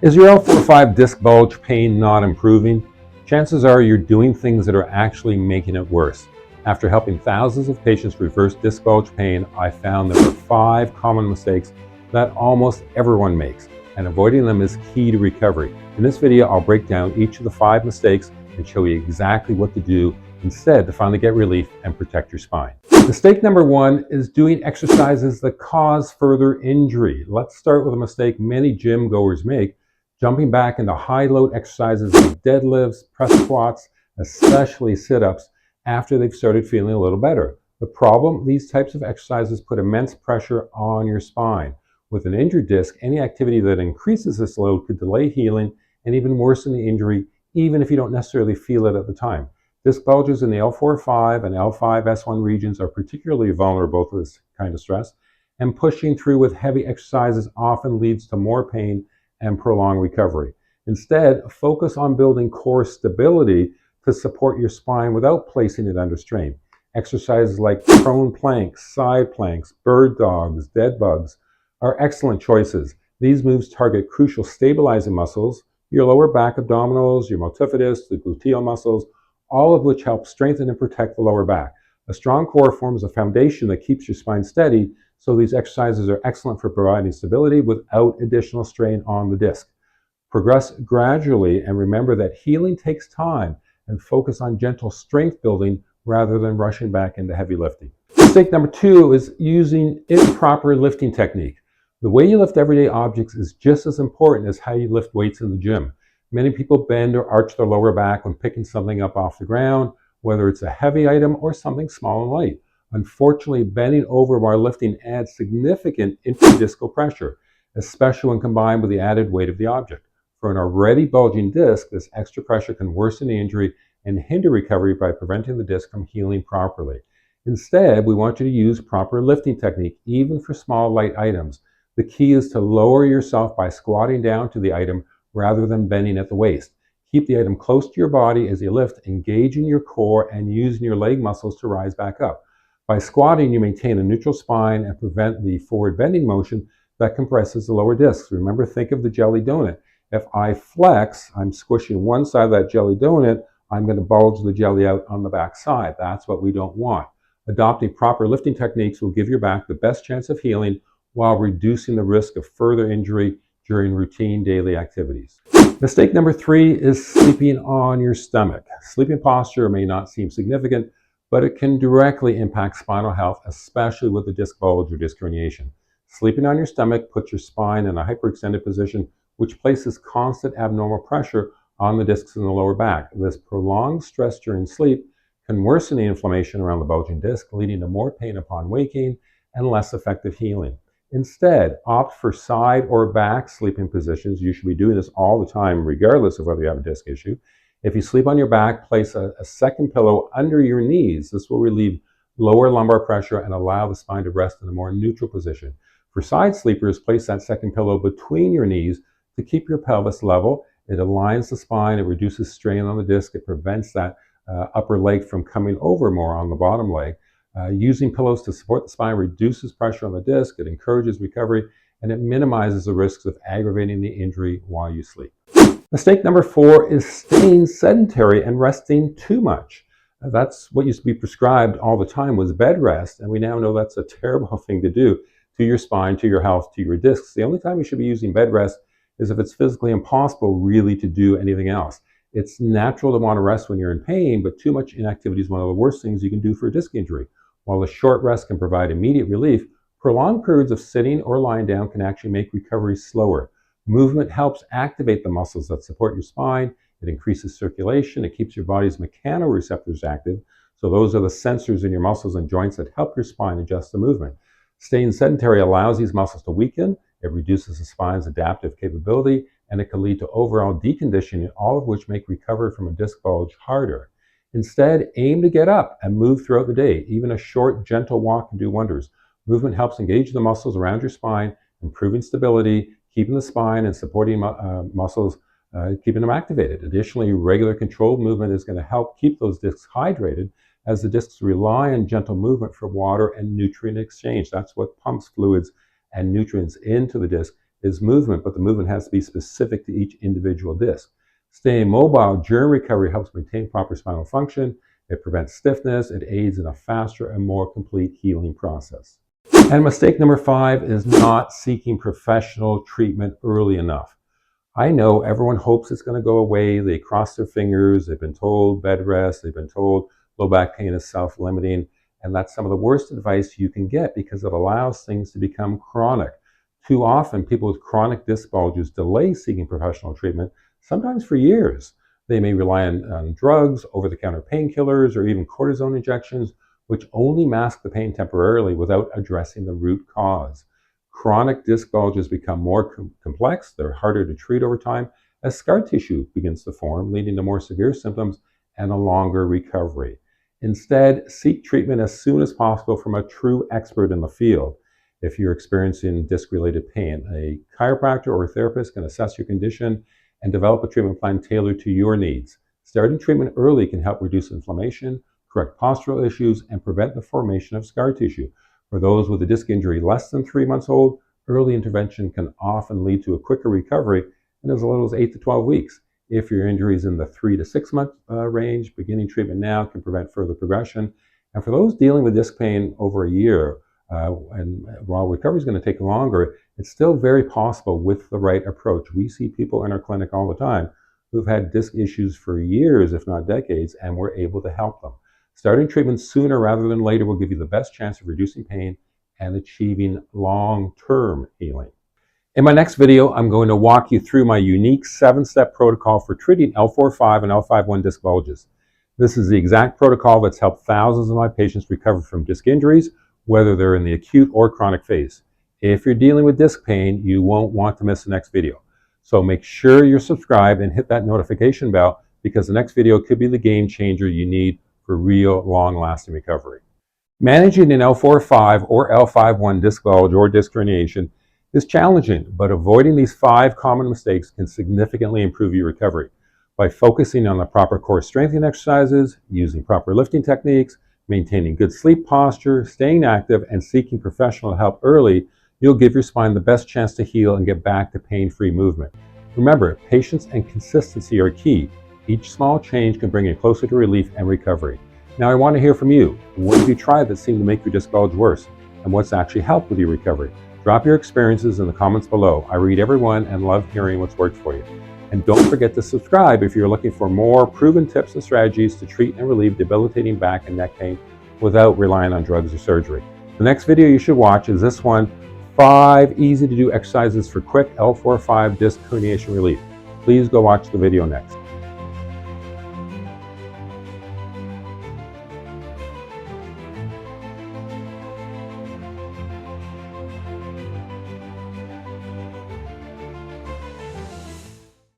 Is your L4-5 disc bulge pain not improving? Chances are you're doing things that are actually making it worse. After helping thousands of patients reverse disc bulge pain, I found there are 5 common mistakes that almost everyone makes, and avoiding them is key to recovery. In this video, I'll break down each of the 5 mistakes and show you exactly what to do instead to finally get relief and protect your spine. Mistake number 1 is doing exercises that cause further injury. Let's start with a mistake many gym goers make: jumping back into high-load exercises like deadlifts, press squats, especially sit-ups, after they've started feeling a little better. The problem: these types of exercises put immense pressure on your spine. With an injured disc, any activity that increases this load could delay healing and even worsen the injury, even if you don't necessarily feel it at the time. Disc bulges in the L4-5 and L5-S1 regions are particularly vulnerable to this kind of stress, and pushing through with heavy exercises often leads to more pain and prolong recovery. Instead, focus on building core stability to support your spine without placing it under strain. Exercises like prone planks, side planks, bird dogs, dead bugs are excellent choices. These moves target crucial stabilizing muscles, your lower back abdominals, your multifidus, the gluteal muscles, all of which help strengthen and protect the lower back. A strong core forms a foundation that keeps your spine steady, so these exercises are excellent for providing stability without additional strain on the disc. Progress gradually and remember that healing takes time, and focus on gentle strength building rather than rushing back into heavy lifting. Mistake number 2 is using improper lifting technique. The way you lift everyday objects is just as important as how you lift weights in the gym. Many people bend or arch their lower back when picking something up off the ground, whether it's a heavy item or something small and light. Unfortunately, bending over while lifting adds significant intradiscal pressure, especially when combined with the added weight of the object. For an already bulging disc, this extra pressure can worsen the injury and hinder recovery by preventing the disc from healing properly. Instead, we want you to use proper lifting technique, even for small, light items. The key is to lower yourself by squatting down to the item rather than bending at the waist. Keep the item close to your body as you lift, engaging your core and using your leg muscles to rise back up. By squatting, you maintain a neutral spine and prevent the forward bending motion that compresses the lower discs. Remember, think of the jelly donut. If I flex, I'm squishing one side of that jelly donut, I'm going to bulge the jelly out on the back side. That's what we don't want. Adopting proper lifting techniques will give your back the best chance of healing while reducing the risk of further injury during routine daily activities. Mistake number 3 is sleeping on your stomach. Sleeping posture may not seem significant, but it can directly impact spinal health, especially with a disc bulge or disc herniation. Sleeping on your stomach puts your spine in a hyperextended position, which places constant abnormal pressure on the discs in the lower back. This prolonged stress during sleep can worsen the inflammation around the bulging disc, leading to more pain upon waking and less effective healing. Instead, opt for side or back sleeping positions. You should be doing this all the time, regardless of whether you have a disc issue. If you sleep on your back, place a second pillow under your knees. This will relieve lower lumbar pressure and allow the spine to rest in a more neutral position. For side sleepers, place that second pillow between your knees to keep your pelvis level. It aligns the spine, it reduces strain on the disc, it prevents that upper leg from coming over more on the bottom leg. Using pillows to support the spine reduces pressure on the disc, it encourages recovery, and it minimizes the risks of aggravating the injury while you sleep. Mistake number 4 is staying sedentary and resting too much. That's what used to be prescribed all the time, was bed rest, and we now know that's a terrible thing to do to your spine, to your health, to your discs. The only time you should be using bed rest is if it's physically impossible really to do anything else. It's natural to want to rest when you're in pain, but too much inactivity is one of the worst things you can do for a disc injury. While a short rest can provide immediate relief, prolonged periods of sitting or lying down can actually make recovery slower. Movement helps activate the muscles that support your spine. It increases circulation. It keeps your body's mechanoreceptors active. So those are the sensors in your muscles and joints that help your spine adjust to movement. Staying sedentary allows these muscles to weaken. It reduces the spine's adaptive capability, and it can lead to overall deconditioning, all of which make recovery from a disc bulge harder. Instead, aim to get up and move throughout the day. Even a short, gentle walk can do wonders. Movement helps engage the muscles around your spine, improving stability, keeping the spine and supporting muscles, keeping them activated. Additionally, regular controlled movement is going to help keep those discs hydrated, as the discs rely on gentle movement for water and nutrient exchange. That's what pumps fluids and nutrients into the disc is movement, but the movement has to be specific to each individual disc. Staying mobile during recovery helps maintain proper spinal function. It prevents stiffness. It aids in a faster and more complete healing process. And mistake number 5 is not seeking professional treatment early enough. I know everyone hopes it's going to go away. They cross their fingers. They've been told bed rest. They've been told low back pain is self-limiting. And that's some of the worst advice you can get because it allows things to become chronic. Too often, people with chronic disc bulges delay seeking professional treatment, sometimes for years. They may rely on drugs, over-the-counter painkillers, or even cortisone injections, which only mask the pain temporarily without addressing the root cause. Chronic disc bulges become more complex. They're harder to treat over time as scar tissue begins to form, leading to more severe symptoms and a longer recovery. Instead, seek treatment as soon as possible from a true expert in the field. If you're experiencing disc-related pain, a chiropractor or a therapist can assess your condition and develop a treatment plan tailored to your needs. Starting treatment early can help reduce inflammation, correct postural issues, and prevent the formation of scar tissue. For those with a disc injury less than 3 months old, early intervention can often lead to a quicker recovery in as little as 8 to 12 weeks. If your injury is in the 3 to 6 month range, beginning treatment now can prevent further progression. And for those dealing with disc pain over a year, and while recovery is going to take longer, it's still very possible with the right approach. We see people in our clinic all the time who've had disc issues for years, if not decades, and we're able to help them. Starting treatment sooner rather than later will give you the best chance of reducing pain and achieving long-term healing. In my next video, I'm going to walk you through my unique 7-step protocol for treating L4-5 and L5-1 disc bulges. This is the exact protocol that's helped thousands of my patients recover from disc injuries, whether they're in the acute or chronic phase. If you're dealing with disc pain, you won't want to miss the next video. So make sure you're subscribed and hit that notification bell because the next video could be the game changer you need for real long-lasting recovery. Managing an L4-5 or L5-1 disc bulge or disc herniation is challenging, but avoiding these 5 common mistakes can significantly improve your recovery. By focusing on the proper core strengthening exercises, using proper lifting techniques, maintaining good sleep posture, staying active, and seeking professional help early, you'll give your spine the best chance to heal and get back to pain-free movement. Remember, patience and consistency are key. Each small change can bring you closer to relief and recovery. Now I want to hear from you. What have you tried that seemed to make your disc bulge worse? And what's actually helped with your recovery? Drop your experiences in the comments below. I read every one and love hearing what's worked for you. And don't forget to subscribe if you're looking for more proven tips and strategies to treat and relieve debilitating back and neck pain without relying on drugs or surgery. The next video you should watch is this one, 5 easy to do exercises for quick L4-5 disc herniation relief. Please go watch the video next.